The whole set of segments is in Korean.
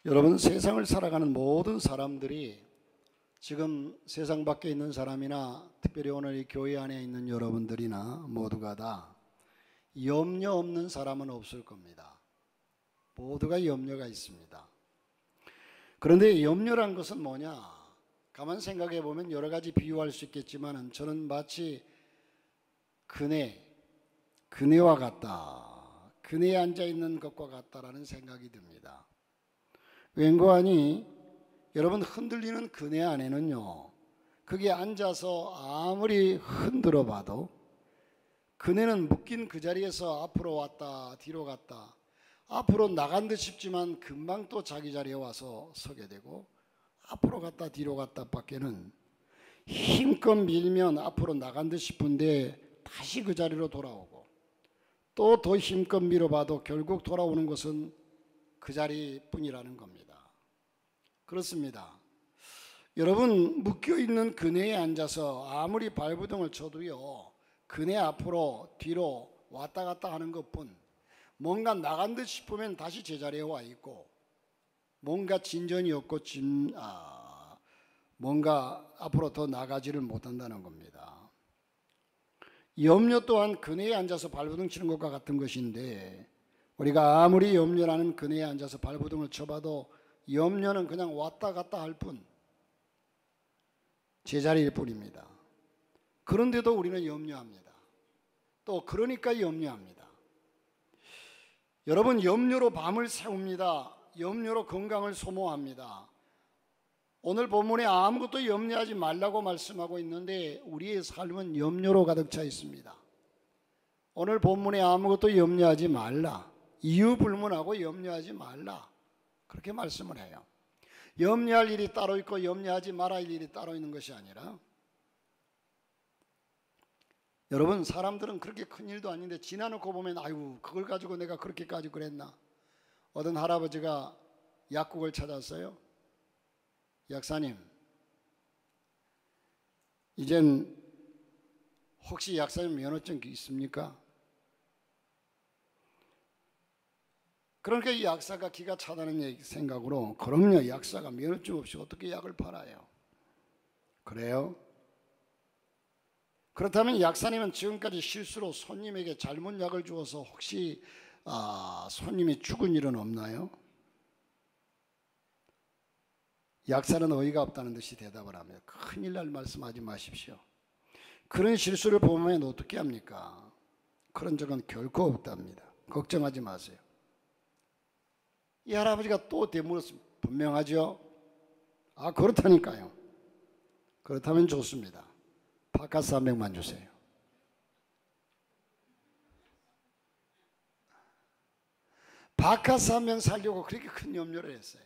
여러분, 세상을 살아가는 모든 사람들이 지금 세상 밖에 있는 사람이나 특별히 오늘 이 교회 안에 있는 여러분들이나 모두가 다 염려 없는 사람은 없을 겁니다. 모두가 염려가 있습니다. 그런데 염려란 것은 뭐냐? 가만 생각해 보면 여러 가지 비유할 수 있겠지만 저는 마치 그네와 같다. 그네에 앉아 있는 것과 같다라는 생각이 듭니다. 왠고하니 여러분, 흔들리는 그네 안에는요, 거기에 앉아서 아무리 흔들어 봐도 그네는 묶인 그 자리에서 앞으로 왔다 뒤로 갔다 앞으로 나간 듯 싶지만 금방 또 자기 자리에 와서 서게 되고, 앞으로 갔다 뒤로 갔다 밖에는 힘껏 밀면 앞으로 나간 듯 싶은데 다시 그 자리로 돌아오고, 또 더 힘껏 밀어봐도 결국 돌아오는 것은 그 자리뿐이라는 겁니다. 그렇습니다. 여러분, 묶여있는 그네에 앉아서 아무리 발부동을 쳐도요, 그네 앞으로 뒤로 왔다 갔다 하는 것뿐, 뭔가 나간 듯 싶으면 다시 제자리에 와 있고, 뭔가 진전이 없고 뭔가 앞으로 더 나가지를 못한다는 겁니다. 염려 또한 그네에 앉아서 발부동 치는 것과 같은 것인데, 우리가 아무리 염려라는 그네에 앉아서 발부동을 쳐봐도 염려는 그냥 왔다 갔다 할 뿐, 제자리일 뿐입니다. 그런데도 우리는 염려합니다. 또 그러니까 염려합니다. 여러분, 염려로 밤을 새웁니다. 염려로 건강을 소모합니다. 오늘 본문에 아무것도 염려하지 말라고 말씀하고 있는데 우리의 삶은 염려로 가득 차 있습니다. 오늘 본문에 아무것도 염려하지 말라, 이유 불문하고 염려하지 말라, 그렇게 말씀을 해요. 염려할 일이 따로 있고 염려하지 말아야 할 일이 따로 있는 것이 아니라, 여러분, 사람들은 그렇게 큰 일도 아닌데 지나놓고 보면 아이고, 그걸 가지고 내가 그렇게까지 그랬나. 어떤 할아버지가 약국을 찾았어요. 약사님, 이젠 혹시 약사님 면허증 있습니까? 그러니까 이 약사가 기가 차다는 생각으로, 그럼요, 약사가 면허증 없이 어떻게 약을 팔아요? 그래요? 그렇다면 약사님은 지금까지 실수로 손님에게 잘못 약을 주어서 혹시 손님이 죽은 일은 없나요? 약사는 어이가 없다는 듯이 대답을 합니다. 큰일 날 말씀하지 마십시오. 그런 실수를 보면 어떻게 합니까? 그런 적은 결코 없답니다. 걱정하지 마세요. 이 할아버지가 또 되물었습니다. 분명하죠? 그렇다니까요. 그렇다면 좋습니다. 바카스 한 병만 주세요. 바카스 한 병 살려고 그렇게 큰 염려를 했어요.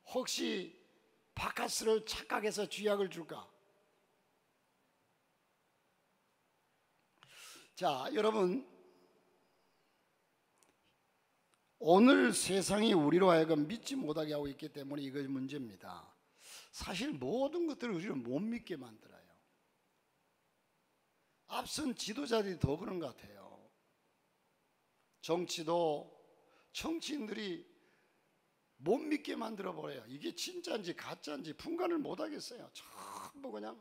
혹시 바카스를 착각해서 쥐약을 줄까? 자, 여러분, 오늘 세상이 우리로 하여금 믿지 못하게 하고 있기 때문에 이것이 문제입니다. 사실 모든 것들을 우리는 못 믿게 만들어요. 앞선 지도자들이 더 그런 것 같아요. 정치인들이 못 믿게 만들어버려요. 이게 진짜인지 가짜인지 분간을 못 하겠어요. 전부 그냥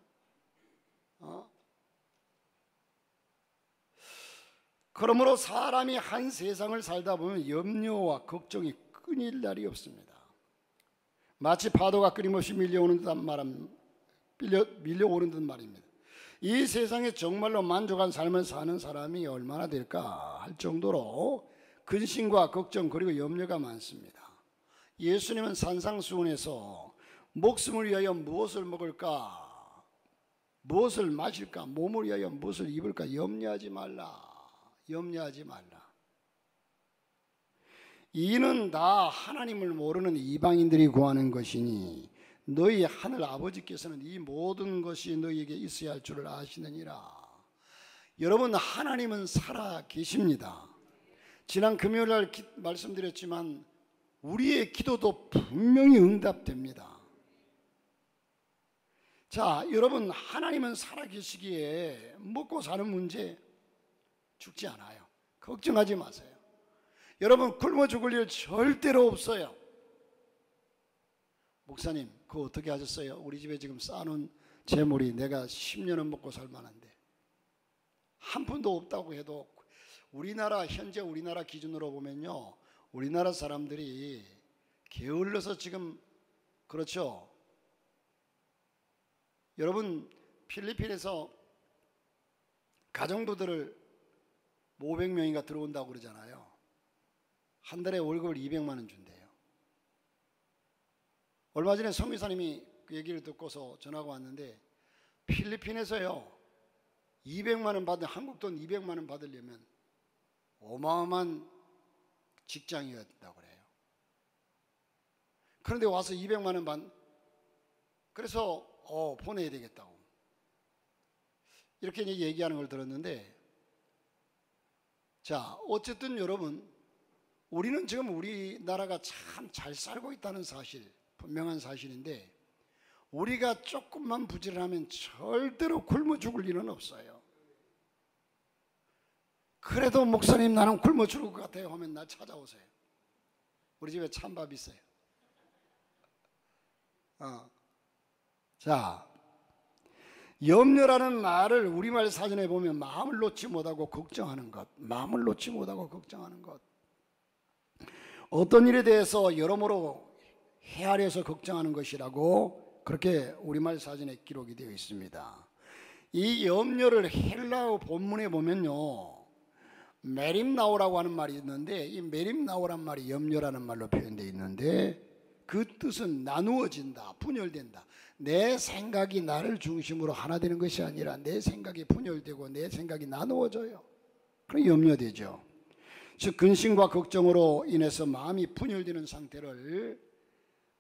그러므로 사람이 한 세상을 살다 보면 염려와 걱정이 끊일 날이 없습니다. 마치 파도가 끊임없이 밀려오는 듯 말입니다. 이 세상에 정말로 만족한 삶을 사는 사람이 얼마나 될까 할 정도로 근심과 걱정 그리고 염려가 많습니다. 예수님은 산상수훈에서 목숨을 위하여 무엇을 먹을까, 무엇을 마실까, 몸을 위하여 무엇을 입을까 염려하지 말라, 염려하지 말라. 이는 다 하나님을 모르는 이방인들이 구하는 것이니 너희 하늘 아버지께서는 이 모든 것이 너희에게 있어야 할 줄을 아시느니라. 여러분, 하나님은 살아 계십니다. 지난 금요일 날 말씀드렸지만 우리의 기도도 분명히 응답됩니다. 자, 여러분, 하나님은 살아 계시기에 먹고 사는 문제 죽지 않아요. 걱정하지 마세요. 여러분, 굶어 죽을 일 절대로 없어요. 목사님, 그거 어떻게 하셨어요? 우리 집에 지금 쌓아놓은 재물이 내가 10년은 먹고 살 만한데 한 푼도 없다고 해도, 현재 우리나라 기준으로 보면요, 우리나라 사람들이 게을러서 지금, 그렇죠? 여러분, 필리핀에서 가정부들을 500명인가 들어온다고 그러잖아요. 한 달에 월급을 200만 원 준대요. 얼마 전에 성교사님이 그 얘기를 듣고서 전화가 왔는데, 필리핀에서요 200만 원 받은, 한국 돈 200만 원 받으려면 어마어마한 직장이어야 된다고 그래요. 그런데 와서 200만 원 받, 그래서 보내야 되겠다고 이렇게 얘기하는 걸 들었는데, 자, 어쨌든 여러분, 우리는 지금 우리나라가 참 잘 살고 있다는 사실, 분명한 사실인데, 우리가 조금만 부지런하면 절대로 굶어 죽을 일은 없어요. 그래도 목사님 나는 굶어 죽을 것 같아요 하면 나 찾아오세요. 우리 집에 찬밥 있어요. 자, 염려라는 말을 우리말 사전에 보면 마음을 놓지 못하고 걱정하는 것, 마음을 놓지 못하고 걱정하는 것, 어떤 일에 대해서 여러모로 헤아려서 걱정하는 것이라고 그렇게 우리말 사전에 기록이 되어 있습니다. 이 염려를 헬라어 본문에 보면요, 메림나오라고 하는 말이 있는데, 이 메림나오란 말이 염려라는 말로 표현되어 있는데, 그 뜻은 나누어진다, 분열된다. 내 생각이 나를 중심으로 하나 되는 것이 아니라 내 생각이 분열되고 내 생각이 나누어져요. 그럼 염려되죠. 즉 근심과 걱정으로 인해서 마음이 분열되는 상태를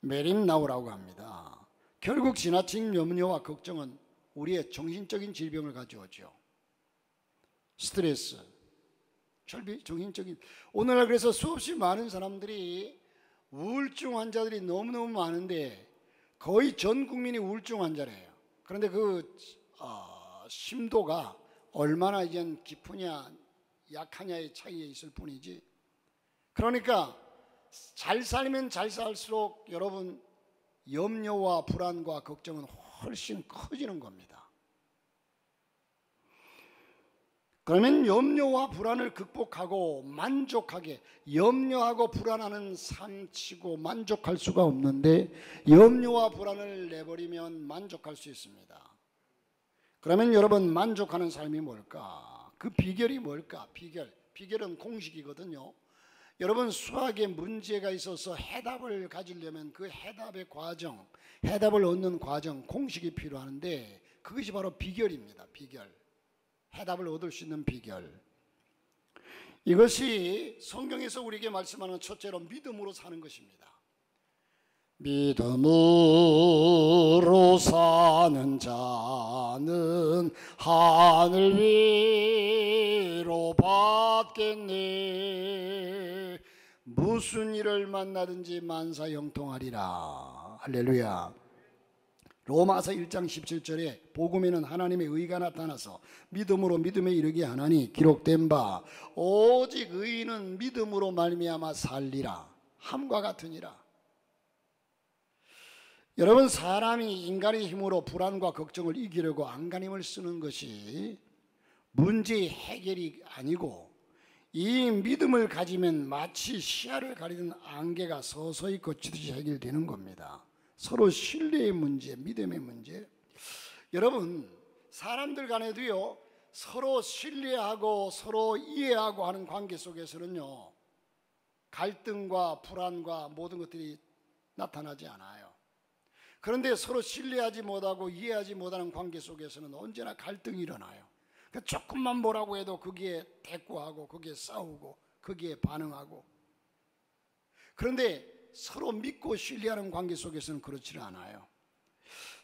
메림나오라고 합니다. 결국 지나친 염려와 걱정은 우리의 정신적인 질병을 가져오죠. 스트레스, 정신적인, 오늘날 그래서 수없이 많은 사람들이, 우울증 환자들이 너무너무 많은데 거의 전 국민이 우울증 환자래요. 그런데 그 심도가 얼마나 이제 깊으냐 약하냐의 차이에 있을 뿐이지, 그러니까 잘 살면 잘 살수록 여러분 염려와 불안과 걱정은 훨씬 커지는 겁니다. 그러면 염려와 불안을 극복하고 만족하게, 염려하고 불안하는 삶치고 만족할 수가 없는데 염려와 불안을 내버리면 만족할 수 있습니다. 그러면 여러분, 만족하는 삶이 뭘까? 그 비결이 뭘까? 비결은 공식이거든요. 여러분, 수학에 문제가 있어서 해답을 가지려면 그 해답의 과정, 해답을 얻는 과정, 공식이 필요한데 그것이 바로 비결입니다. 비결, 해답을 얻을 수 있는 비결. 이것이 성경에서 우리에게 말씀하는 첫째로 믿음으로 사는 것입니다. 믿음으로 사는 자는 하늘 위로 받겠네. 무슨 일을 만나든지 만사 형통하리라. 할렐루야. 로마서 1장 17절에 복음에는 하나님의 의가 나타나서 믿음으로 믿음에 이르게 하나니 기록된 바 오직 의인은 믿음으로 말미암아 살리라 함과 같으니라. 여러분, 사람이 인간의 힘으로 불안과 걱정을 이기려고 안간힘을 쓰는 것이 문제의 해결이 아니고, 이 믿음을 가지면 마치 시야를 가리는 안개가 서서히 거치듯이 해결되는 겁니다. 서로 신뢰의 문제, 믿음의 문제. 여러분, 사람들 간에도요, 서로 신뢰하고 서로 이해하고 하는 관계 속에서는요, 갈등과 불안과 모든 것들이 나타나지 않아요. 그런데 서로 신뢰하지 못하고 이해하지 못하는 관계 속에서는 언제나 갈등이 일어나요. 조금만 뭐라고 해도 거기에 대꾸하고 거기에 싸우고 거기에 반응하고. 그런데 서로 믿고 신뢰하는 관계 속에서는 그렇지는 않아요.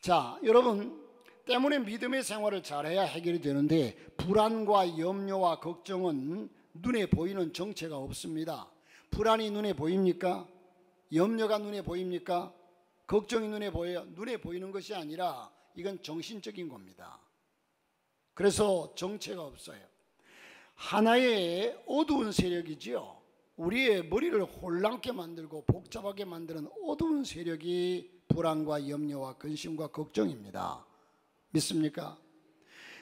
자, 여러분, 때문에 믿음의 생활을 잘해야 해결이 되는데 불안과 염려와 걱정은 눈에 보이는 정체가 없습니다. 불안이 눈에 보입니까? 염려가 눈에 보입니까? 걱정이 눈에 보여요? 눈에 보이는 것이 아니라 이건 정신적인 겁니다. 그래서 정체가 없어요. 하나의 어두운 세력이지요. 우리의 머리를 혼란케 만들고 복잡하게 만드는 어두운 세력이 불안과 염려와 근심과 걱정입니다. 믿습니까?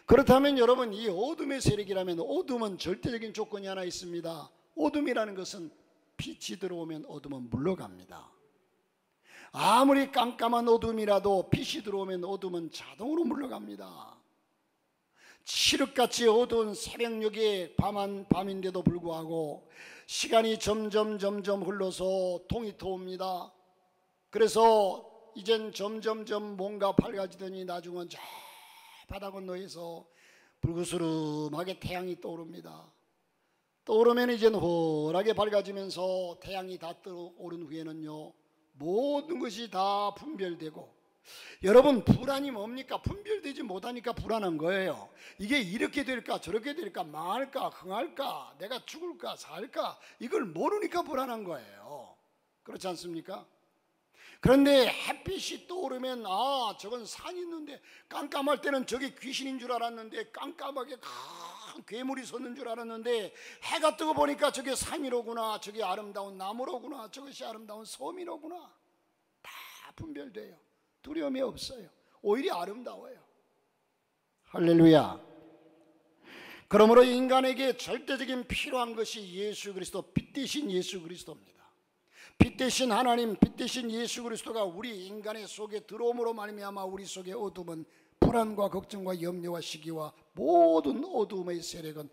그렇다면 여러분, 이 어둠의 세력이라면 어둠은 절대적인 조건이 하나 있습니다. 어둠이라는 것은 빛이 들어오면 어둠은 물러갑니다. 아무리 깜깜한 어둠이라도 빛이 들어오면 어둠은 자동으로 물러갑니다. 칠흑같이 어두운 새벽녘에 밤인데도 불구하고 시간이 점점 흘러서 동이 터옵니다. 그래서 이젠 점점 뭔가 밝아지더니 나중은 저 바다 건너에서 불그스름하게 태양이 떠오릅니다. 떠오르면 이젠 훤하게 밝아지면서 태양이 다 떠오른 후에는요, 모든 것이 다 분별되고, 여러분 불안이 뭡니까? 분별되지 못하니까 불안한 거예요. 이게 이렇게 될까 저렇게 될까, 망할까 흥할까, 내가 죽을까 살까, 이걸 모르니까 불안한 거예요. 그렇지 않습니까? 그런데 햇빛이 떠오르면 아, 저건 산이 있는데, 깜깜할 때는 저게 귀신인 줄 알았는데, 깜깜하게 큰 괴물이 섰는 줄 알았는데, 해가 뜨고 보니까 저게 산이로구나, 저게 아름다운 나무로구나, 저것이 아름다운 섬이로구나. 다 분별돼요. 두려움이 없어요. 오히려 아름다워요. 할렐루야. 그러므로 인간에게 절대적인 필요한 것이 예수 그리스도, 빛 대신 예수 그리스도입니다. 빛 대신 하나님, 빛 대신 예수 그리스도가 우리 인간의 속에 들어옴으로 말미암아 우리 속의 어둠은, 불안과 걱정과 염려와 시기와 모든 어둠의 세력은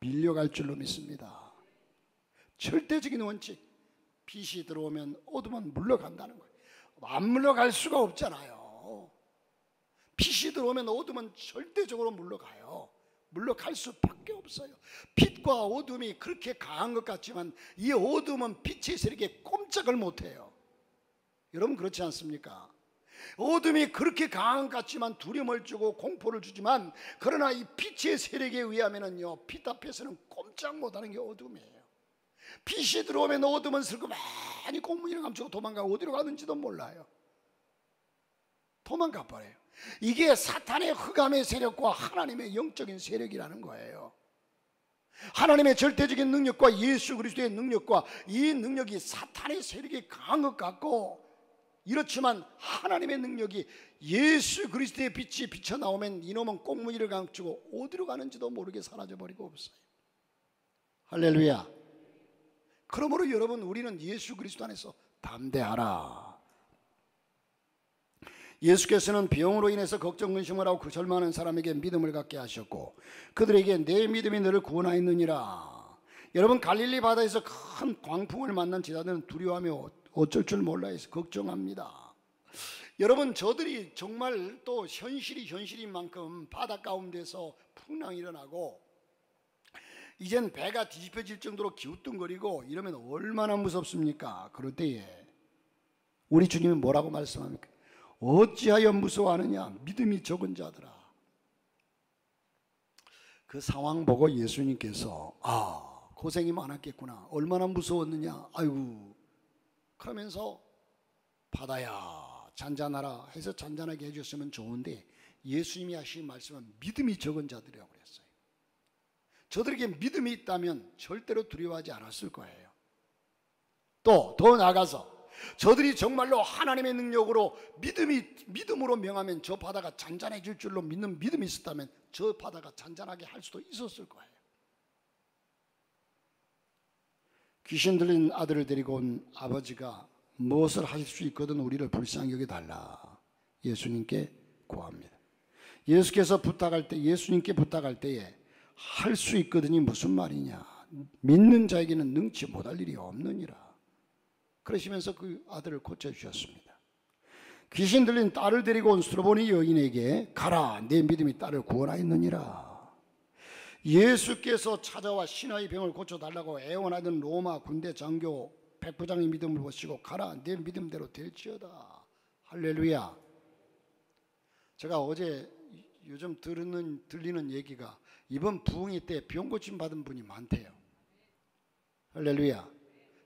밀려갈 줄로 믿습니다. 절대적인 원칙, 빛이 들어오면 어둠은 물러간다는 거예요. 안 물러갈 수가 없잖아요. 빛이 들어오면 어둠은 절대적으로 물러가요. 물러갈 수밖에 없어요. 빛과 어둠이 그렇게 강한 것 같지만 이 어둠은 빛의 세력에 꼼짝을 못해요. 여러분 그렇지 않습니까? 어둠이 그렇게 강한 것 같지만 두려움을 주고 공포를 주지만, 그러나 이 빛의 세력에 의하면요, 빛 앞에서는 꼼짝 못하는 게 어둠이에요. 빛이 들어오면 어둠은 슬그머니 꽁무니를 감추고 도망가고 어디로 가는지도 몰라요. 도망가 버려요. 이게 사탄의 흑암의 세력과 하나님의 영적인 세력이라는 거예요. 하나님의 절대적인 능력과 예수 그리스도의 능력과 이 능력이 사탄의 세력이 강한 것 같고, 이렇지만 하나님의 능력이 예수 그리스도의 빛이 비쳐나오면 이놈은 꽁무니를 감추고 어디로 가는지도 모르게 사라져버리고 없어요. 할렐루야. 그러므로 여러분, 우리는 예수 그리스도 안에서 담대하라. 예수께서는 병으로 인해서 걱정 근심을 하고 절망하는 사람에게 믿음을 갖게 하셨고, 그들에게 내 믿음이 너를 구원하였느니라. 여러분, 갈릴리 바다에서 큰 광풍을 만난 제자들은 두려워하며 어쩔 줄 몰라 해서 걱정합니다. 여러분, 저들이 정말 또 현실인 만큼 바다 가운데서 풍랑이 일어나고 이젠 배가 뒤집혀질 정도로 기우뚱거리고 이러면 얼마나 무섭습니까? 그럴 때에 우리 주님은 뭐라고 말씀합니까? 어찌하여 무서워하느냐, 믿음이 적은 자들아. 그 상황 보고 예수님께서 아, 고생이 많았겠구나, 얼마나 무서웠느냐, 아이고, 그러면서 바다야 잔잔하라 해서 잔잔하게 해줬으면 좋은데, 예수님이 하신 말씀은 믿음이 적은 자들이라고 그랬어요. 저들에게 믿음이 있다면 절대로 두려워하지 않았을 거예요. 또 더 나아가서 저들이 정말로 하나님의 능력으로 믿음으로 명하면 저 바다가 잔잔해질 줄로 믿는 믿음이 있었다면 저 바다가 잔잔하게 할 수도 있었을 거예요. 귀신 들린 아들을 데리고 온 아버지가 무엇을 하실 수 있거든 우리를 불쌍히 여겨달라 예수님께 구합니다. 예수님께 부탁할 때에 할 수 있거든이 무슨 말이냐, 믿는 자에게는 능치 못할 일이 없느니라. 그러시면서 그 아들을 고쳐주셨습니다. 귀신 들린 딸을 데리고 온 수르보니 여인에게 가라, 내 믿음이 딸을 구원하였느니라. 예수께서 찾아와 신하의 병을 고쳐달라고 애원하던 로마 군대 장교 백부장의 믿음을 보시고 가라, 내 믿음대로 될지어다. 할렐루야. 제가 어제 요즘 들리는 얘기가 이번 부흥회 때 병 고침 받은 분이 많대요. 할렐루야.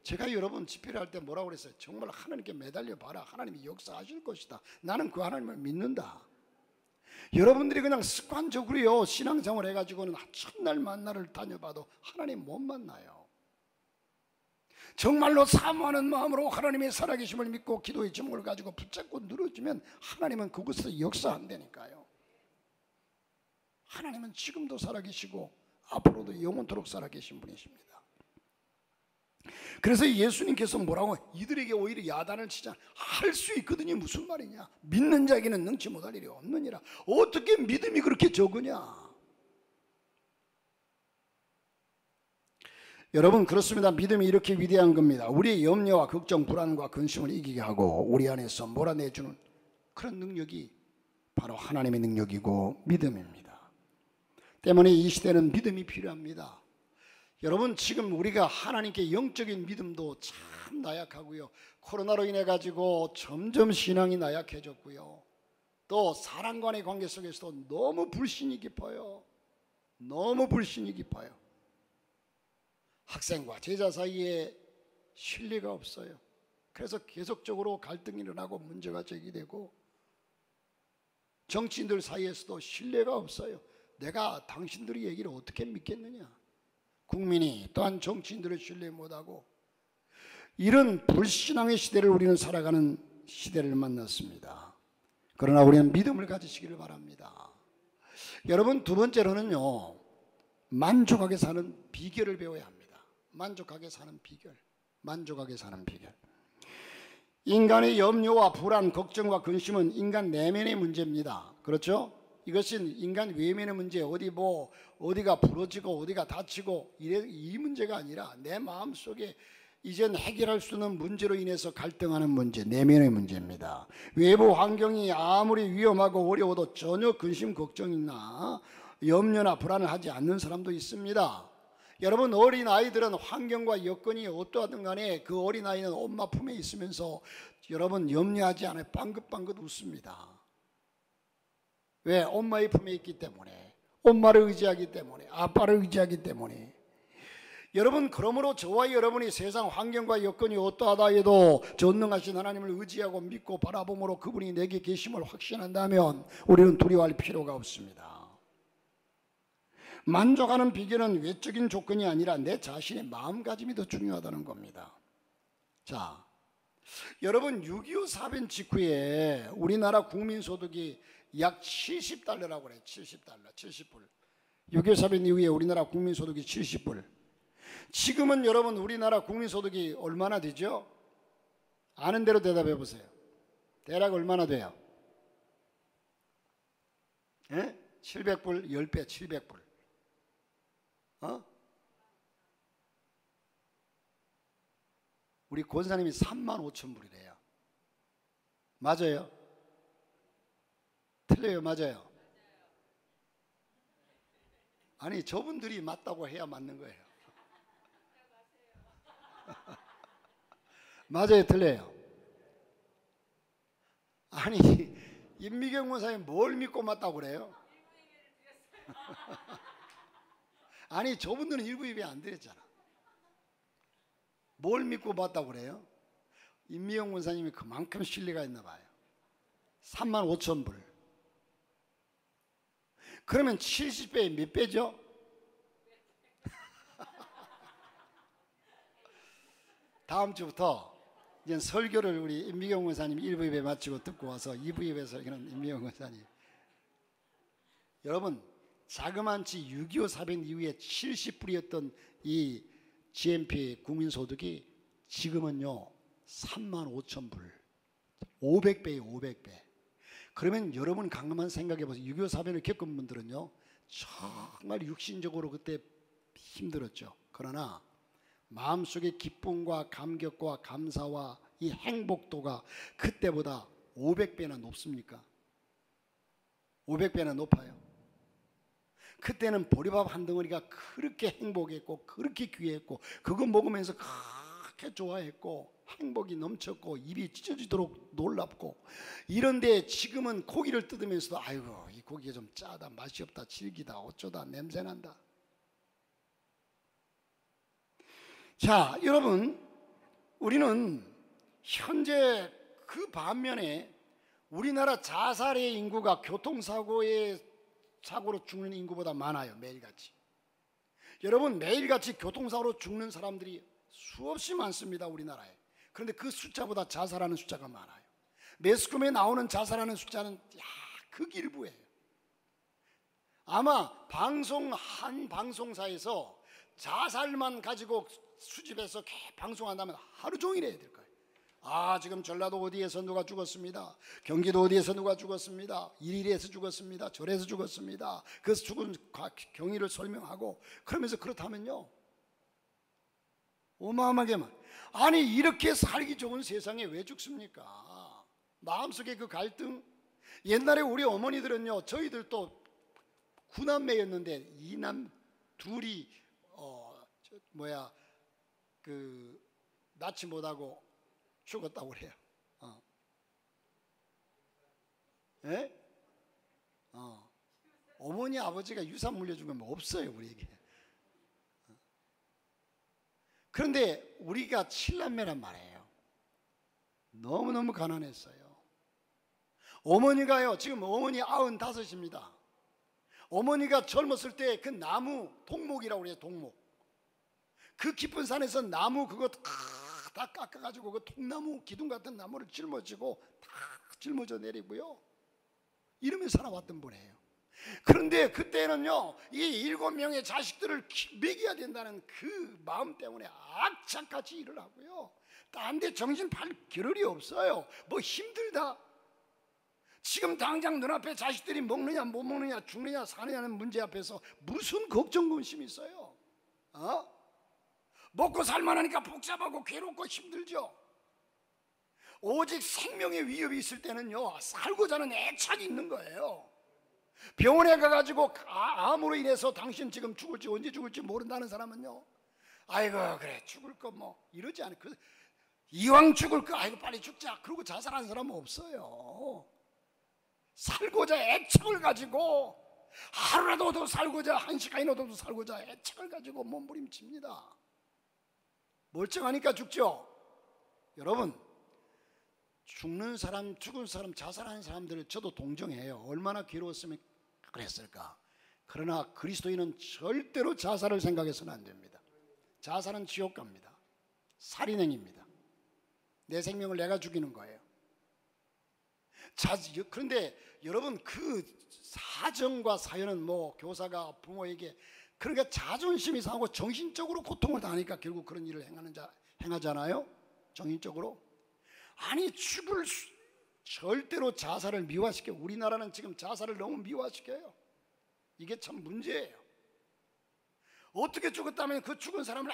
제가 여러분 집회를 할 때 뭐라고 그랬어요? 정말 하나님께 매달려 봐라. 하나님이 역사하실 것이다. 나는 그 하나님을 믿는다. 여러분들이 그냥 습관적으로요 신앙생활 해가지고는 첫날 만나를 다녀봐도 하나님 못 만나요. 정말로 사모하는 마음으로 하나님의 살아계심을 믿고 기도의 제목을 가지고 붙잡고 늘어지면 하나님은 그곳에서 역사한다니까요. 하나님은 지금도 살아계시고 앞으로도 영원토록 살아계신 분이십니다. 그래서 예수님께서 뭐라고 이들에게 오히려 야단을 치자. 할 수 있거든요. 무슨 말이냐? 믿는 자에게는 능치 못할 일이 없느니라. 어떻게 믿음이 그렇게 적으냐? 여러분, 그렇습니다. 믿음이 이렇게 위대한 겁니다. 우리의 염려와 걱정, 불안과 근심을 이기게 하고 우리 안에서 몰아내주는 그런 능력이 바로 하나님의 능력이고 믿음입니다. 때문에 이 시대는 믿음이 필요합니다. 여러분, 지금 우리가 하나님께 영적인 믿음도 참 나약하고요. 코로나로 인해 가지고 점점 신앙이 나약해졌고요. 또 사람 간의 관계 속에서도 너무 불신이 깊어요. 너무 불신이 깊어요. 학생과 제자 사이에 신뢰가 없어요. 그래서 계속적으로 갈등이 일어나고 문제가 제기되고, 정치인들 사이에서도 신뢰가 없어요. 내가 당신들의 얘기를 어떻게 믿겠느냐? 국민이 또한 정치인들을 신뢰 못하고, 이런 불신앙의 시대를 우리는 살아가는 시대를 만났습니다. 그러나 우리는 믿음을 가지시기를 바랍니다. 여러분, 두 번째로는요, 만족하게 사는 비결을 배워야 합니다. 만족하게 사는 비결, 만족하게 사는 비결. 인간의 염려와 불안, 걱정과 근심은 인간 내면의 문제입니다. 그렇죠? 이것은 인간 외면의 문제, 어디가 부러지고 어디가 다치고 이 문제가 아니라 내 마음속에 이젠 해결할 수 없는 문제로 인해서 갈등하는 문제, 내면의 문제입니다. 외부 환경이 아무리 위험하고 어려워도 전혀 근심, 걱정이나 염려나 불안을 하지 않는 사람도 있습니다. 여러분, 어린아이들은 환경과 여건이 어떠하든 간에 그 어린아이는 엄마 품에 있으면서 여러분 염려하지 않아요. 빵긋빵긋 웃습니다. 왜? 엄마의 품에 있기 때문에, 엄마를 의지하기 때문에, 아빠를 의지하기 때문에. 여러분, 그러므로 저와 여러분이 세상 환경과 여건이 어떠하다 해도 전능하신 하나님을 의지하고 믿고 바라봄으로 그분이 내게 계심을 확신한다면 우리는 두려워할 필요가 없습니다. 만족하는 비결은 외적인 조건이 아니라 내 자신의 마음가짐이 더 중요하다는 겁니다. 자, 여러분, 6.25 사변 직후에 우리나라 국민소득이 약 70달러라고 그래요. 70달러, 70불. 6.25 사변 이후에 우리나라 국민소득이 70불. 지금은 여러분 우리나라 국민소득이 얼마나 되죠? 아는 대로 대답해 보세요. 대략 얼마나 돼요? 700불, 10배, 700불. 우리 권사님이 35,000불이래요. 맞아요? 틀려요? 맞아요? 아니, 저분들이 맞다고 해야 맞는 거예요. 맞아요? 틀려요? 아니, 임미경 권사님 뭘 믿고 맞다고 그래요? 아니, 저분들은 일부 예배 안 드렸잖아. 뭘 믿고 봤다고 그래요? 임미영 권사님이 그만큼 신뢰가 있나 봐요. 35,000불. 그러면 70배에 몇 배죠? 다음 주부터 이제 설교를 우리 임미경 권사님 1부 예배 마치고 듣고 와서 2부 예배 설교는 임미경 권사님. 여러분, 자그만치 6.25 사변 이후에 70불이었던 이 GNP 국민소득이 지금은요 35,000불, 500배예요. 500배. 그러면 여러분 강함한 생각해 보세요. 6.25 사변을 겪은 분들은요 정말 육신적으로 그때 힘들었죠. 그러나 마음속의 기쁨과 감격과 감사와 이 행복도가 그때보다 500배나 높습니까? 500배나 높아요. 그때는 보리밥 한 덩어리가 그렇게 행복했고 그렇게 귀했고 그거 먹으면서 그렇게 좋아했고 행복이 넘쳤고 입이 찢어지도록 놀랍고, 이런데 지금은 고기를 뜯으면서도 아이고 이 고기가 좀 짜다, 맛이 없다, 질기다, 어쩌다, 냄새난다. 자, 여러분, 우리는 현재 그 반면에 우리나라 자살의 인구가 교통사고로 죽는 인구보다 많아요. 매일같이. 여러분, 매일같이 교통사고로 죽는 사람들이 수없이 많습니다, 우리나라에. 그런데 그 숫자보다 자살하는 숫자가 많아요. 매스컴에 나오는 자살하는 숫자는 극일부예요. 아마 한 방송사에서 자살만 가지고 수집해서 방송한다면 하루 종일 해야 될 거예요. 지금 전라도 어디에서 누가 죽었습니다. 경기도 어디에서 누가 죽었습니다. 이리에서 죽었습니다. 저래서 죽었습니다. 그 죽은 경위를 설명하고, 그러면서 그렇다면요, 어마어마하게만. 아니, 이렇게 살기 좋은 세상에 왜 죽습니까? 마음속에 그 갈등. 옛날에 우리 어머니들은요, 저희들도 9남매였는데 2둘이 낳지 못하고 죽었다고 그래요. 예? 어머니 아버지가 유산 물려준 건 없어요, 우리에게. 그런데 우리가 7남매란 말이에요. 너무너무 가난했어요. 어머니가요, 지금 어머니 95입니다. 어머니가 젊었을 때 그 나무, 동목이라고 그래요, 동목. 그 깊은 산에서 나무 그거 다 깎아가지고 그 통나무, 기둥 같은 나무를 짊어지고 다 짊어져 내리고요, 이러면서 살아왔던 분이에요. 그런데 그때는요, 이 7명의 자식들을 먹여야 된다는 그 마음 때문에 악착같이 일을 하고요, 딴 데 정신 팔 겨를이 없어요. 뭐 힘들다. 지금 당장 눈앞에 자식들이 먹느냐 못 먹느냐, 죽느냐 사느냐는 문제 앞에서 무슨 걱정 근심이 있어요? 먹고 살만하니까 복잡하고 괴롭고 힘들죠. 오직 생명의 위협이 있을 때는요, 살고자 하는 애착이 있는 거예요. 병원에 가가지고 암으로 인해서 당신 지금 죽을지 언제 죽을지 모른다는 사람은요, 아이고 그래 죽을 거 뭐 이러지 않아요. 이왕 죽을 거 아이고 빨리 죽자 그러고 자살하는 사람은 없어요. 살고자 애착을 가지고, 하루라도 더 살고자, 한 시간이라도 더 살고자 애착을 가지고 몸부림칩니다. 멀쩡하니까 죽죠. 여러분, 죽는 사람, 죽은 사람, 자살하는 사람들을 저도 동정해요. 얼마나 괴로웠으면 그랬을까. 그러나 그리스도인은 절대로 자살을 생각해서는 안 됩니다. 자살은 지옥 갑니다. 살인행위입니다. 내 생명을 내가 죽이는 거예요. 그런데 여러분, 그 사정과 사연은 뭐 교사가 부모에게, 그러니까 자존심이 상하고 정신적으로 고통을 당하니까 결국 그런 일을 행하잖아요. 정신적으로. 아니, 절대로 자살을 미화시켜. 우리나라는 지금 자살을 너무 미화시켜요. 이게 참 문제예요. 어떻게 죽었다면 그 죽은 사람을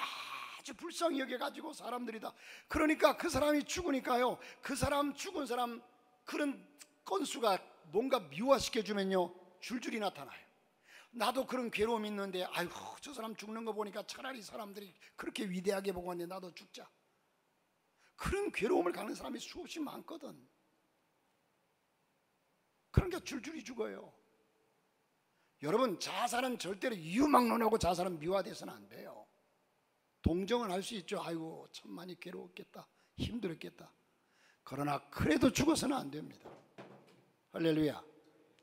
아주 불쌍히 여겨가지고 사람들이 다, 그러니까 그 사람이 죽으니까요, 그 사람 죽은 사람 그런 건수가 뭔가 미화시켜주면요, 줄줄이 나타나요. 나도 그런 괴로움이 있는데, 아이고 저 사람 죽는 거 보니까 차라리 사람들이 그렇게 위대하게 보고 왔는데 나도 죽자. 그런 괴로움을 갖는 사람이 수없이 많거든. 그러니까 줄줄이 죽어요. 여러분, 자살은 절대로 이유막론하고 자살은 미화돼서는 안 돼요. 동정은 할 수 있죠. 아이고 참 많이 괴로웠겠다, 힘들었겠다. 그러나 그래도 죽어서는 안 됩니다. 할렐루야.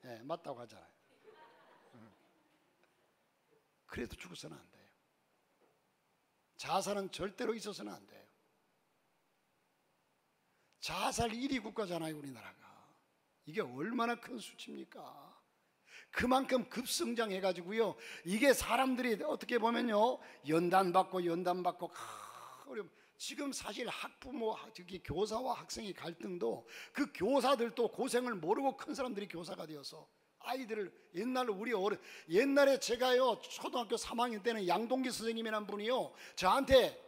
네, 맞다고 하잖아요. 그래도 죽어서는 안 돼요. 자살은 절대로 있어서는 안 돼요. 자살 1위 국가잖아요, 우리나라가. 이게 얼마나 큰 수치입니까? 그만큼 급성장해가지고요, 이게 사람들이 어떻게 보면요, 연단받고 지금 사실 학부모, 특히 교사와 학생의 갈등도, 그 교사들도 고생을 모르고 큰 사람들이 교사가 되어서 아이들을, 옛날에 제가요 초등학교 3학년 때는 양동기 선생님이라는 분이요 저한테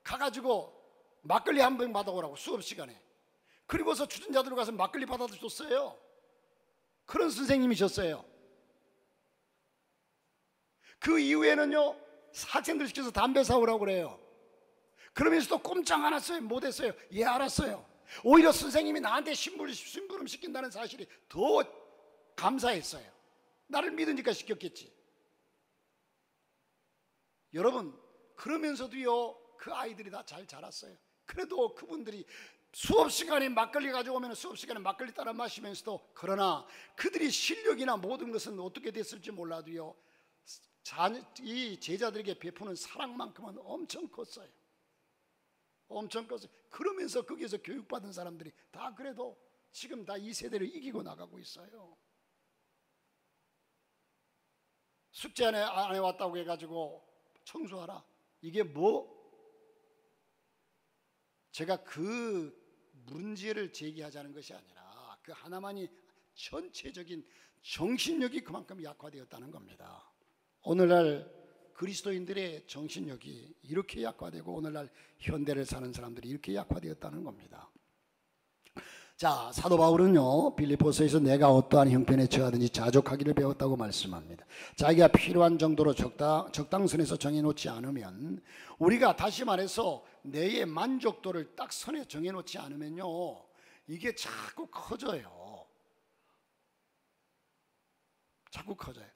가가지고 막걸리 한 병 받아오라고, 수업 시간에. 그리고서 추진자들 가서 막걸리 받아서 줬어요. 그런 선생님이셨어요. 그 이후에는요, 학생들 시켜서 담배 사오라고 그래요. 그러면서도 꼼짝 안 했어요. 못했어요. 예, 알았어요. 오히려 선생님이 나한테 심부름 시킨다는 사실이 더 감사했어요. 나를 믿으니까 시켰겠지. 여러분, 그러면서도요, 그 아이들이 다 잘 자랐어요. 그래도 그분들이 수업 시간에 막걸리 가져오면 수업 시간에 막걸리 따라 마시면서도, 그러나 그들이 실력이나 모든 것은 어떻게 됐을지 몰라도요, 이 제자들에게 베푸는 사랑만큼은 엄청 컸어요. 엄청 컸어요. 그러면서 거기에서 교육받은 사람들이 다 그래도 지금 다 이 세대를 이기고 나가고 있어요. 숙제 안 해왔다고 해가지고 청소하라. 이게 뭐? 제가 그 문제를 제기하자는 것이 아니라 그 하나만이 전체적인 정신력이 그만큼 약화되었다는 겁니다. 오늘날 그리스도인들의 정신력이 이렇게 약화되고 오늘날 현대를 사는 사람들이 이렇게 약화되었다는 겁니다. 자, 사도 바울은요 빌립보서에서 내가 어떠한 형편에 처하든지 자족하기를 배웠다고 말씀합니다. 자기가 필요한 정도로 적당선에서 정해놓지 않으면, 우리가 다시 말해서 내의 만족도를 딱 선에 정해놓지 않으면요 이게 자꾸 커져요. 자꾸 커져요.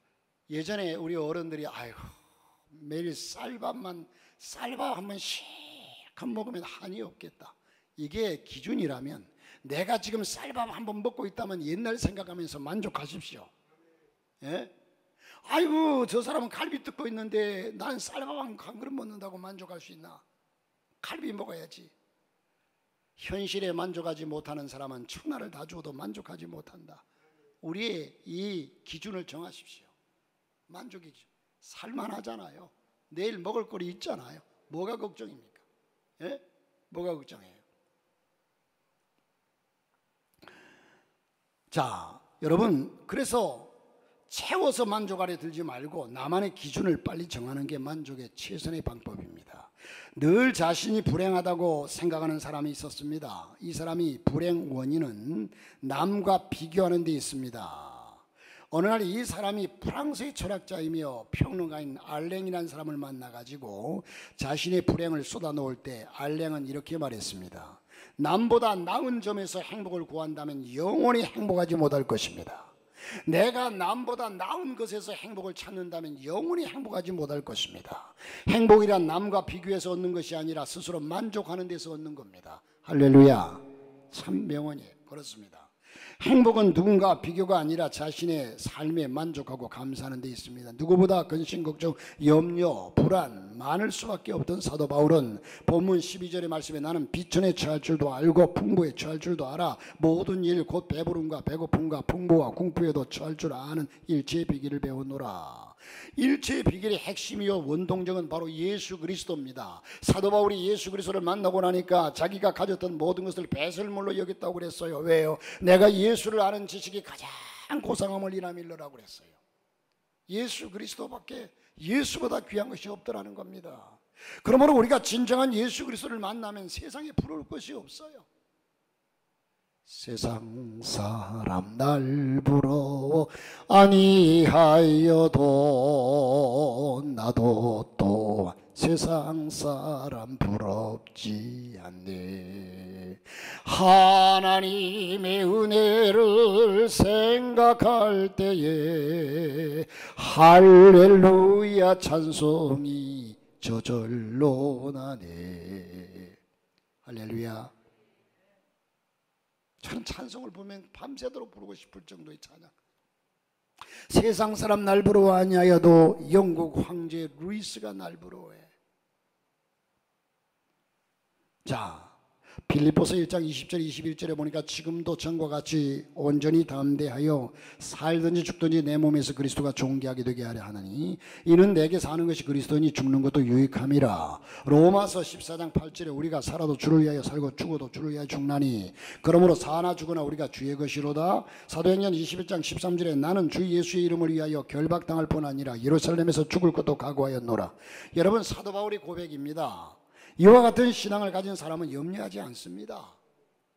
예전에 우리 어른들이 아이고 매일 쌀밥 한번 실컷 먹으면 한이 없겠다, 이게 기준이라면 내가 지금 쌀밥 한번 먹고 있다면 옛날 생각하면서 만족하십시오. 예? 아이고 저 사람은 갈비 뜯고 있는데 나는 쌀밥 한 그릇 먹는다고 만족할 수 있나? 갈비 먹어야지. 현실에 만족하지 못하는 사람은 천하를 다 줘도 만족하지 못한다. 우리의 이 기준을 정하십시오. 만족이 살만하잖아요. 내일 먹을 거리 있잖아요. 뭐가 걱정입니까? 예? 뭐가 걱정해요? 자, 여러분, 그래서 채워서 만족하려 들지 말고 나만의 기준을 빨리 정하는 게 만족의 최선의 방법입니다. 늘 자신이 불행하다고 생각하는 사람이 있었습니다. 이 사람이 불행 원인은 남과 비교하는 데 있습니다. 어느 날 이 사람이 프랑스의 철학자이며 평론가인 알랭이라는 사람을 만나가지고 자신의 불행을 쏟아놓을 때 알랭은 이렇게 말했습니다. 남보다 나은 점에서 행복을 구한다면 영원히 행복하지 못할 것입니다. 내가 남보다 나은 것에서 행복을 찾는다면 영원히 행복하지 못할 것입니다. 행복이란 남과 비교해서 얻는 것이 아니라 스스로 만족하는 데서 얻는 겁니다. 할렐루야. 참 명언이에요. 그렇습니다. 행복은 누군가 비교가 아니라 자신의 삶에 만족하고 감사하는 데 있습니다. 누구보다 근심, 걱정, 염려, 불안 많을 수밖에 없던 사도 바울은 본문 12절의 말씀에 나는 비천에 처할 줄도 알고 풍부에 처할 줄도 알아 모든 일 곧 배부름과 배고픔과 풍부와 궁핍에도 처할 줄 아는 일체의 비결을 배우노라. 일체의 비결의 핵심이요 원동력은 바로 예수 그리스도입니다. 사도 바울이 예수 그리스도를 만나고 나니까 자기가 가졌던 모든 것을 배설물로 여겼다고 그랬어요. 왜요? 내가 예수를 아는 지식이 가장 고상함을 이라밀러라고 그랬어요. 예수 그리스도밖에 예수보다 귀한 것이 없더라는 겁니다. 그러므로 우리가 진정한 예수 그리스도를 만나면 세상에 부러울 것이 없어요. 세상 사람 날 부러워 아니하여도 나도 또한 세상 사람 부럽지 않네. 하나님의 은혜를 생각할 때에 할렐루야 찬송이 저절로 나네. 할렐루야. 저는 찬송을 보면 밤새도록 부르고 싶을 정도의 찬양. 세상 사람 날 부러워하니 하여도 영국 황제 루이스가 날 부러워해. 자, 빌립보서 1장 20절 21절에 보니까 지금도 전과 같이 온전히 담대하여 살든지 죽든지 내 몸에서 그리스도가 존귀하게 되게 하려 하느니 이는 내게 사는 것이 그리스도니 죽는 것도 유익함이라. 로마서 14장 8절에 우리가 살아도 주를 위하여 살고 죽어도 주를 위하여 죽나니 그러므로 사나 죽으나 우리가 주의 것이로다. 사도행전 21장 13절에 나는 주 예수의 이름을 위하여 결박당할 뿐 아니라 예루살렘에서 죽을 것도 각오하였노라. 여러분, 사도 바울의 고백입니다. 이와 같은 신앙을 가진 사람은 염려하지 않습니다.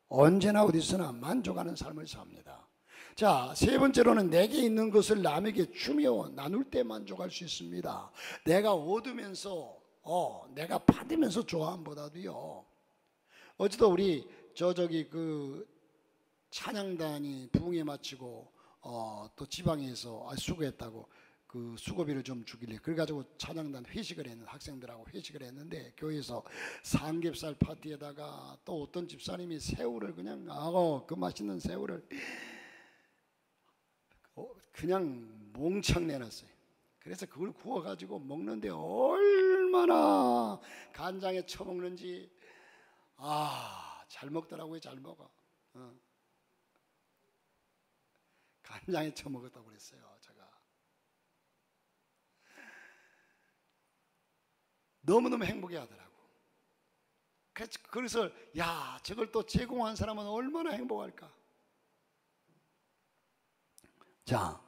언제나 어디서나 만족하는 삶을 삽니다. 자, 세 번째로는 내게 있는 것을 남에게 주며 나눌 때 만족할 수 있습니다. 내가 얻으면서 내가 받으면서 좋아함보다도요. 어제도 우리 저기 그 찬양단이 부흥회 마치고 또 지방에서 수고했다고 그 수고비를 좀 주길래 그래가지고 찬양단 회식을 했는 학생들하고 회식을 했는데 교회에서 삼겹살 파티에다가 또 어떤 집사님이 새우를 그냥 그 맛있는 새우를 그냥 몽창 내놨어요. 그래서 그걸 구워가지고 먹는데 얼마나 간장에 쳐먹는지 잘 먹더라고요. 잘 먹어. 간장에 쳐먹었다고 그랬어요. 제가 너무너무 행복해 하더라고. 그래서 야, 저걸 또 제공한 사람은 얼마나 행복할까. 자,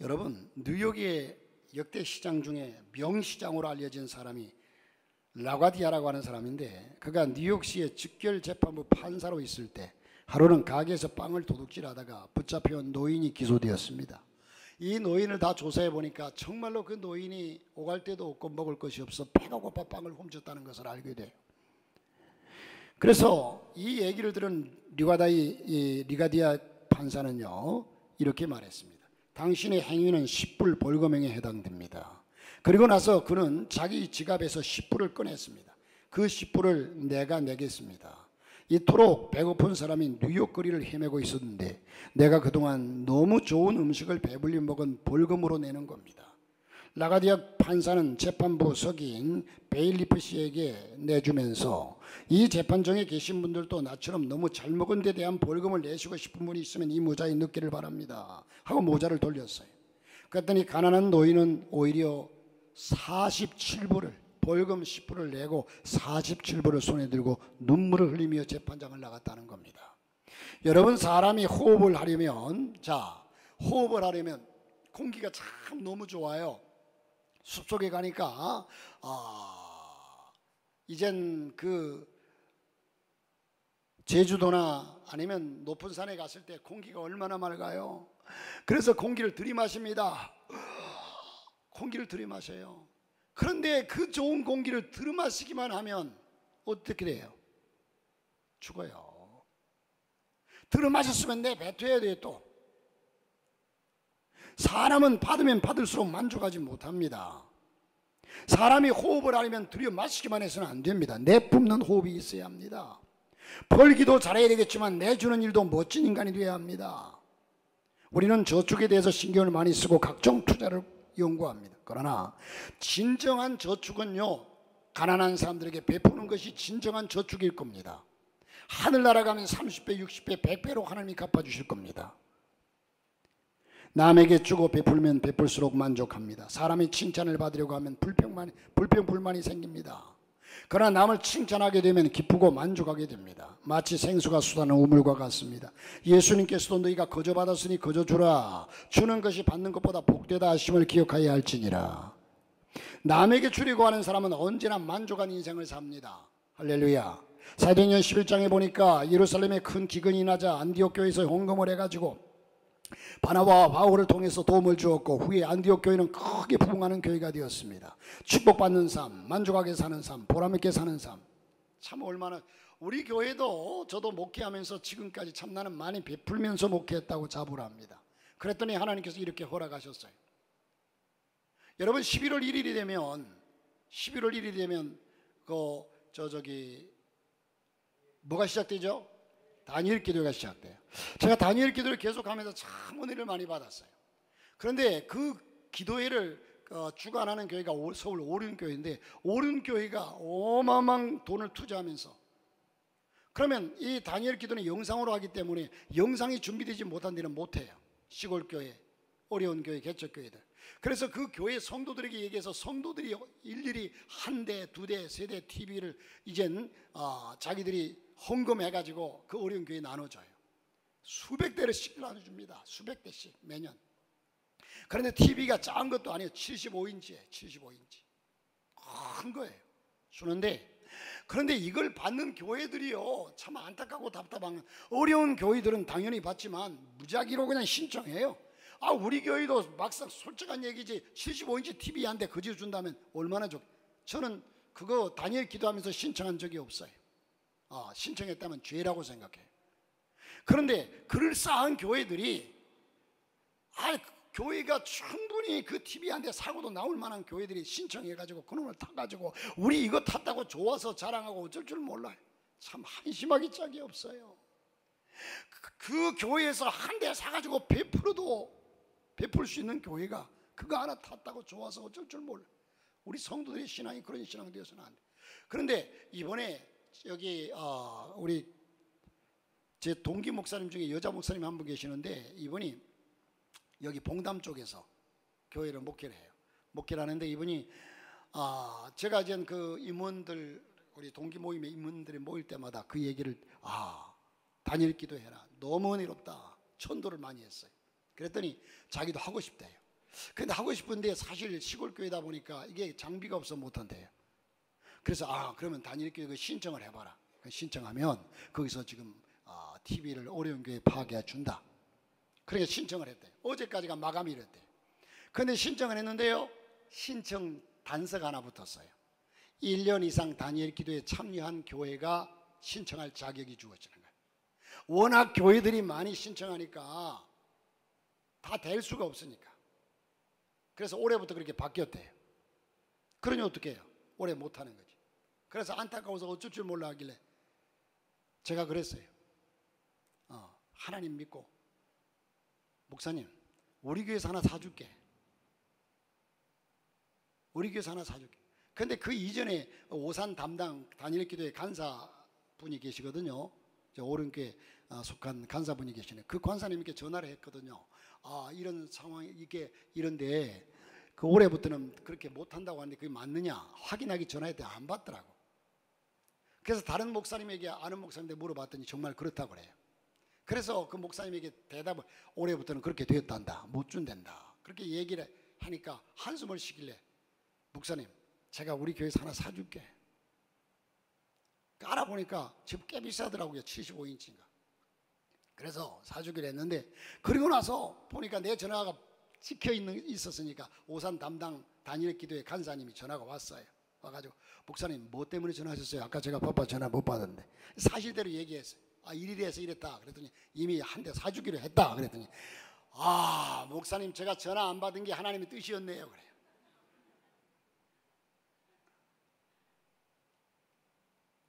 여러분, 뉴욕의 역대 시장 중에 명시장으로 알려진 사람이 라과디아라고 하는 사람인데, 그가 뉴욕시의 즉결재판부 판사로 있을 때 하루는 가게에서 빵을 도둑질하다가 붙잡혀온 노인이 기소되었습니다. 이 노인을 다 조사해 보니까 정말로 그 노인이 오갈 데도 없고 먹을 것이 없어 배가 고파 빵을 훔쳤다는 것을 알게 돼요. 그래서 이 얘기를 들은 리가디아 판사는요, 이렇게 말했습니다. 당신의 행위는 10불 벌금형에 해당됩니다. 그리고 나서 그는 자기 지갑에서 10불을 꺼냈습니다. 그 10불을 내가 내겠습니다. 이토록 배고픈 사람이 뉴욕 거리를 헤매고 있었는데 내가 그동안 너무 좋은 음식을 배불리 먹은 벌금으로 내는 겁니다. 라가디아 판사는 재판부 서기인 베일리프 씨에게 내주면서 이 재판정에 계신 분들도 나처럼 너무 잘 먹은 데 대한 벌금을 내시고 싶은 분이 있으면 이 모자에 넣기를 바랍니다 하고 모자를 돌렸어요. 그랬더니 가난한 노인은 오히려 47불을 벌금 10불을 내고 47불을 손에 들고 눈물을 흘리며 재판장을 나갔다는 겁니다. 여러분, 사람이 호흡을 하려면 공기가 참 너무 좋아요. 숲속에 가니까 이젠 그 제주도나 아니면 높은 산에 갔을 때 공기가 얼마나 맑아요. 그래서 공기를 들이마십니다. 공기를 들이마셔요. 그런데 그 좋은 공기를 들이마시기만 하면 어떻게 돼요? 죽어요. 들이마셨으면 내뱉어야 돼요. 또 사람은 받으면 받을수록 만족하지 못합니다. 사람이 호흡을 하려면 들이마시기만 해서는 안 됩니다. 내뿜는 호흡이 있어야 합니다. 벌기도 잘해야 되겠지만 내주는 일도 멋진 인간이 되어야 합니다. 우리는 저축에 대해서 신경을 많이 쓰고 각종 투자를 연구합니다. 그러나 진정한 저축은요, 가난한 사람들에게 베푸는 것이 진정한 저축일 겁니다. 하늘나라 가면 30배, 60배, 100배로 하나님이 갚아주실 겁니다. 남에게 주고 베풀면 베풀수록 만족합니다. 사람이 칭찬을 받으려고 하면 불평불만이 생깁니다. 그러나 남을 칭찬하게 되면 기쁘고 만족하게 됩니다. 마치 생수가 쏟아는 우물과 같습니다. 예수님께서도 너희가 거저 받았으니 거저 주라. 주는 것이 받는 것보다 복되다 하심을 기억하여야 할지니라. 남에게 주려고 하는 사람은 언제나 만족한 인생을 삽니다. 할렐루야. 사도행전 11장에 보니까 예루살렘에 큰 기근이 나자 안디옥 교회에서 헌금을 해가지고 바나바와 바울을 통해서 도움을 주었고, 후에 안디옥 교회는 크게 부흥하는 교회가 되었습니다. 축복받는 삶, 만족하게 사는 삶, 보람있게 사는 삶. 참 얼마나, 우리 교회도 저도 목회하면서 지금까지 참 나는 많이 베풀면서 목회했다고 자부를 합니다. 그랬더니 하나님께서 이렇게 허락하셨어요. 여러분, 11월 1일이 되면 뭐가 시작되죠? 다니엘 기도가 시작돼요. 제가 다니엘 기도를 계속하면서 참 은혜를 많이 받았어요. 그런데 그 기도회를 주관하는 교회가 서울 오륜교회인데, 오륜교회가 어마어마한 돈을 투자하면서, 그러면 이 다니엘 기도는 영상으로 하기 때문에 영상이 준비되지 못한 데는 못해요. 시골교회, 어려운 교회, 개척교회들. 그래서 그 교회 성도들에게 얘기해서 성도들이 일일이 한 대, 두 대, 세 대 TV를 이젠 자기들이 헌금해가지고 그 어려운 교회에 나눠줘요. 수백 대씩 나눠줍니다. 수백 대씩 매년. 그런데 TV가 작은 것도 아니에요. 75인치에 75인치 큰 거예요. 주는데, 그런데 이걸 받는 교회들이요, 참 안타깝고 답답한, 어려운 교회들은 당연히 받지만 무작위로 그냥 신청해요. 우리 교회도 막상 솔직한 얘기지 75인치 TV 한 대 거지로 준다면 얼마나 좋. 저는 그거 다니엘 기도하면서 신청한 적이 없어요. 신청했다면 죄라고 생각해요. 그런데 그럴싸한 교회들이, 교회가 충분히 그 TV 한 대 사고도 나올 만한 교회들이 신청해가지고 그놈을 타가지고 우리 이거 탔다고 좋아서 자랑하고 어쩔 줄 몰라요. 참 한심하기 짝이 없어요. 그 교회에서 한 대 사가지고 베풀 수 있는 교회가 그거 하나 탔다고 좋아서 어쩔 줄 몰라요. 우리 성도들의 신앙이 그런 신앙이 되어서는 안 돼. 그런데 이번에 여기 우리 제 동기 목사님 중에 여자 목사님 한 분 계시는데 이분이 여기 봉담 쪽에서 교회를 목회를 해요. 목회를 하는데 이분이 제가 이제 그 임원들 우리 동기 모임의 임원들이 모일 때마다 그 얘기를 단일 기도해라. 너무 은혜롭다. 천도를 많이 했어요. 그랬더니 자기도 하고 싶대요. 근데 하고 싶은데 사실 시골 교회다 보니까 이게 장비가 없어 못한대요. 그래서 그러면 단일 기도 신청을 해봐라. 신청하면 거기서 지금 TV를 오리온 교회에 파악해 준다. 그러니까 신청을 했대요. 어제까지가 마감일이었대요. 근데 신청을 했는데요, 신청 단서가 하나 붙었어요. 1년 이상 단일 기도에 참여한 교회가 신청할 자격이 주어지는 거예요. 워낙 교회들이 많이 신청하니까 다 될 수가 없으니까. 그래서 올해부터 그렇게 바뀌었대요. 그러니 어떻게 해요? 올해 못하는 거지. 그래서 안타까워서 어쩔 줄 몰라 하길래 제가 그랬어요. 하나님 믿고 목사님 우리 교회에서 하나 사줄게. 우리 교회에서 하나 사줄게. 근데 그 이전에 오산 담당 단일 기도의 간사분이 계시거든요. 오른교에 속한 간사분이 계시네. 그 관사님께 전화를 했거든요. 이런 상황이 이게 이런데 그 올해부터는 그렇게 못한다고 하는데 그게 맞느냐 확인하기 전화했더니 안 받더라고. 그래서 다른 목사님에게 아는 목사님한테 물어봤더니 정말 그렇다고 그래요. 그래서 그 목사님에게 대답을 올해부터는 그렇게 되었단다. 못 준댄다. 그렇게 얘기를 하니까 한숨을 쉬길래 목사님 제가 우리 교회에서 하나 사줄게. 알아보니까 지금 꽤 비싸더라고요. 75인치인가. 그래서 사주기로 했는데 그리고 나서 보니까 내 전화가 찍혀 있었으니까 오산 담당 단일 기도의 간사님이 전화가 왔어요. 와가지고 목사님 뭐 때문에 전화하셨어요? 아까 제가 바빠 전화 못 받았는데 사실대로 얘기했어요. 이래서 이랬다. 그랬더니 이미 한 대 사주기로 했다. 그랬더니 목사님 제가 전화 안 받은 게 하나님의 뜻이었네요. 그래요.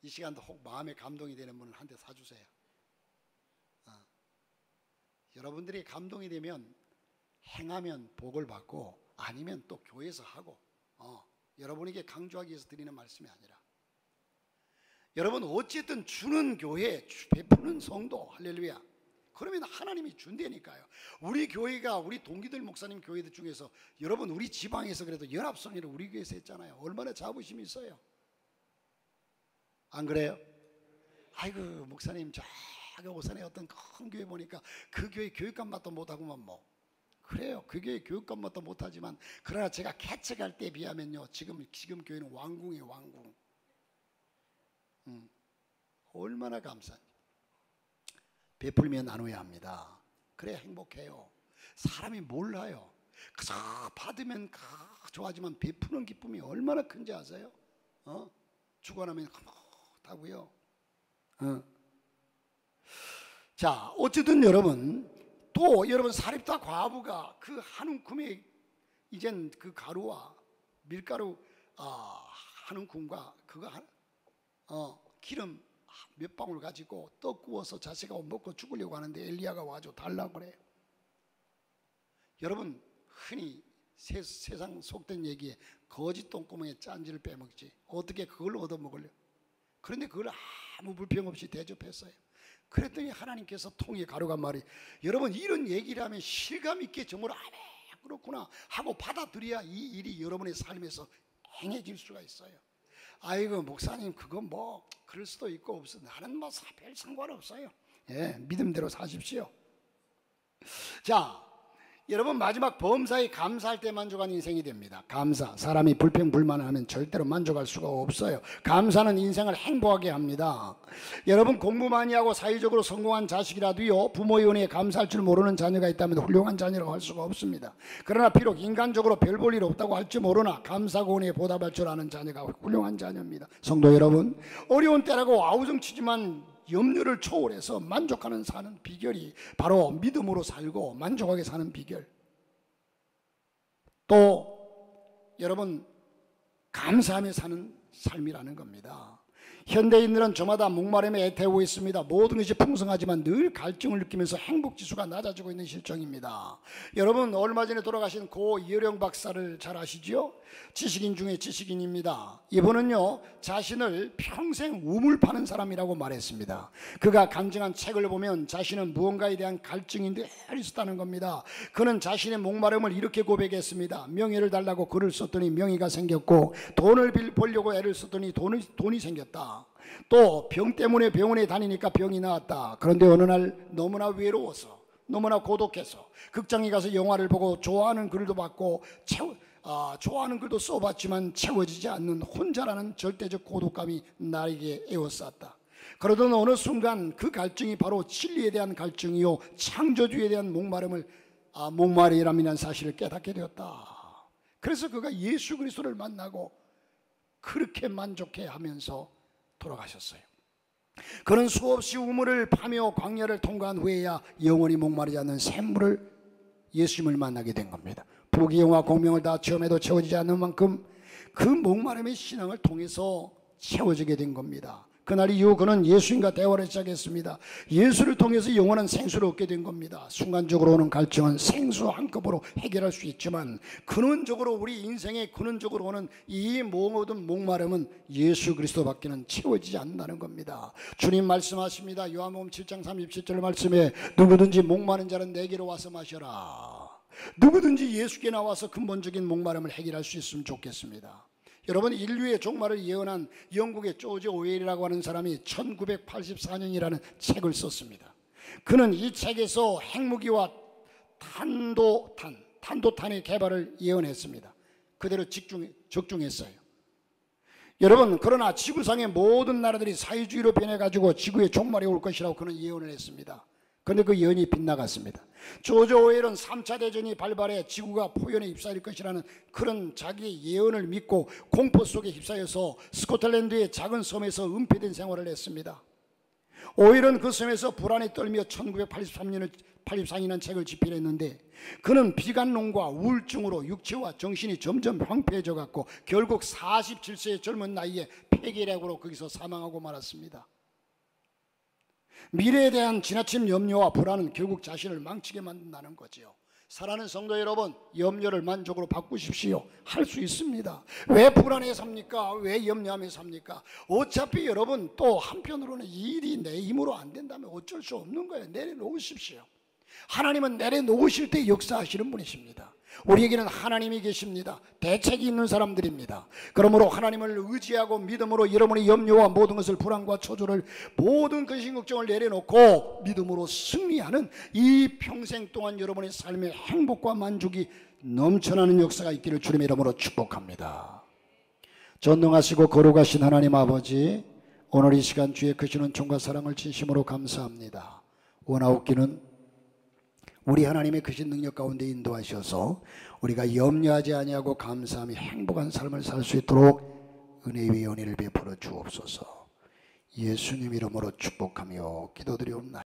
이 시간도 혹 마음에 감동이 되는 분은 한 대 사주세요. 여러분들이 감동이 되면 행하면 복을 받고 아니면 또 교회에서 하고 여러분에게 강조하기 위해서 드리는 말씀이 아니라 여러분 어쨌든 주는 교회 베푸는 성도 할렐루야. 그러면 하나님이 준다니까요. 우리 교회가 우리 동기들 목사님 교회들 중에서 여러분 우리 지방에서 그래도 연합성회를 우리 교회에서 했잖아요. 얼마나 자부심이 있어요. 안 그래요? 아이고 목사님 저기 오산에 어떤 큰 교회 보니까 그 교회 교육감맛도 못하고만 뭐 그래요. 그 교회 교육감맛도 못하지만 그러나 제가 개척할 때에 비하면요 지금 교회는 왕궁이에요. 왕궁. 얼마나 감사한지. 베풀면 나눠야 합니다. 그래야 행복해요. 사람이 몰라요. 그저 받으면 좋아하지만 베푸는 기쁨이 얼마나 큰지 아세요? 주고 나면 하고요. 자, 어쨌든 여러분 또 여러분 사립다 과부가 그 한 움큼의 이젠 그 가루와 밀가루 한 움큼과 그거 기름 몇 방울 가지고 떡 구워서 자식하고 먹고 죽으려고 하는데 엘리야가 와서 달라고 그래요. 여러분 흔히 세상 속된 얘기에 거짓 똥구멍에 짠지를 빼먹지 어떻게 그걸 얻어먹으려. 그런데 그걸 아무 불평 없이 대접했어요. 그랬더니 하나님께서 통에 가루간 말이 여러분 이런 얘기를 하면 실감 있게 정말 그렇구나 하고 받아들여야 이 일이 여러분의 삶에서 행해질 수가 있어요. 아이고 목사님 그건 뭐 그럴 수도 있고 없어. 나는 뭐 별 상관없어요. 믿음대로 사십시오. 자 여러분 마지막 범사에 감사할 때 만족한 인생이 됩니다. 감사. 사람이 불평불만하면 절대로 만족할 수가 없어요. 감사는 인생을 행복하게 합니다. 여러분 공부 많이 하고 사회적으로 성공한 자식이라도요 부모의 은혜에 감사할 줄 모르는 자녀가 있다면 훌륭한 자녀라고 할 수가 없습니다. 그러나 비록 인간적으로 별 볼 일 없다고 할지 모르나 감사고 은혜에 보답할 줄 아는 자녀가 훌륭한 자녀입니다. 성도 여러분 어려운 때라고 아우성치지만 염려를 초월해서 만족하는 사는 비결이 바로 믿음으로 살고 만족하게 사는 비결. 또 여러분 감사하며 사는 삶이라는 겁니다. 현대인들은 저마다 목마름에 애태우고 있습니다. 모든 것이 풍성하지만 늘 갈증을 느끼면서 행복지수가 낮아지고 있는 실정입니다. 여러분, 얼마 전에 돌아가신 고 이효령 박사를 잘 아시죠? 지식인 중에 지식인입니다. 이분은요, 자신을 평생 우물 파는 사람이라고 말했습니다. 그가 간증한 책을 보면 자신은 무언가에 대한 갈증이 늘 있었다는 겁니다. 그는 자신의 목마름을 이렇게 고백했습니다. 명예를 달라고 글을 썼더니 명예가 생겼고, 돈을 벌려고 애를 썼더니 돈이 생겼다. 또 병 때문에 병원에 다니니까 병이 나았다. 그런데 어느 날 너무나 외로워서, 너무나 고독해서 극장에 가서 영화를 보고 좋아하는 글도 받고 좋아하는 글도 써봤지만 채워지지 않는 혼자라는 절대적 고독감이 나에게 에워쌌다. 그러던 어느 순간 그 갈증이 바로 진리에 대한 갈증이요, 창조주에 대한 목마름이라는 사실을 깨닫게 되었다. 그래서 그가 예수 그리스도를 만나고 그렇게 만족해하면서 돌아가셨어요. 그는 수없이 우물을 파며 광야를 통과한 후에야 영원히 목마르지 않는 샘물을, 예수님을 만나게 된 겁니다. 부귀영화 공명을 다 체험해도 채워지지 않는 만큼 그 목마름의 신앙을 통해서 채워지게 된 겁니다. 그날 이후 그는 예수님과 대화를 시작했습니다. 예수를 통해서 영원한 생수를 얻게 된 겁니다. 순간적으로 오는 갈증은 생수 한컵으로 해결할 수 있지만 근원적으로 우리 인생의 근원적으로 오는 이 모든 목마름은 예수 그리스도밖에는 채워지지 않는다는 겁니다. 주님 말씀하십니다. 요한복음 7장 37절 말씀에 누구든지 목마른 자는 내게로 와서 마셔라. 누구든지 예수께 나와서 근본적인 목마름을 해결할 수 있으면 좋겠습니다. 여러분, 인류의 종말을 예언한 영국의 조지 오웰이라고 하는 사람이 1984년이라는 책을 썼습니다. 그는 이 책에서 핵무기와 탄도탄의 개발을 예언했습니다. 그대로 적중했어요. 여러분, 그러나 지구상의 모든 나라들이 사회주의로 변해가지고 지구의 종말이 올 것이라고 그는 예언을 했습니다. 그런데 그 예언이 빗나갔습니다. 조지 오웰은 3차 대전이 발발해 지구가 포연에 휩싸일 것이라는 그런 자기의 예언을 믿고 공포 속에 휩싸여서 스코틀랜드의 작은 섬에서 은폐된 생활을 했습니다. 오웰은 그 섬에서 불안에 떨며 1983년이라는 책을 집필했는데, 그는 비관론과 우울증으로 육체와 정신이 점점 황폐해져 갔고 결국 47세의 젊은 나이에 폐결핵으로 거기서 사망하고 말았습니다. 미래에 대한 지나친 염려와 불안은 결국 자신을 망치게 만든다는 거죠. 사랑하는 성도 여러분, 염려를 만족으로 바꾸십시오. 할 수 있습니다. 왜 불안해 삽니까? 왜 염려하며 삽니까? 어차피 여러분, 또 한편으로는 이 일이 내 힘으로 안 된다면 어쩔 수 없는 거예요. 내려놓으십시오. 하나님은 내려놓으실 때 역사하시는 분이십니다. 우리에게는 하나님이 계십니다. 대책이 있는 사람들입니다. 그러므로 하나님을 의지하고 믿음으로 여러분의 염려와 모든 것을, 불안과 초조를, 모든 근심 걱정을 내려놓고 믿음으로 승리하는 이 평생 동안 여러분의 삶의 행복과 만족이 넘쳐나는 역사가 있기를 주님의 이름으로 축복합니다. 전능하시고 거룩하신 하나님 아버지, 오늘 이 시간 주의 크신 은총과 사랑을 진심으로 감사합니다. 원하옵기는 우리 하나님의 크신 능력 가운데 인도하셔서 우리가 염려하지 아니하고 감사하며 행복한 삶을 살 수 있도록 은혜 위에 은혜를 베풀어 주옵소서. 예수님 이름으로 축복하며 기도드리옵나이다.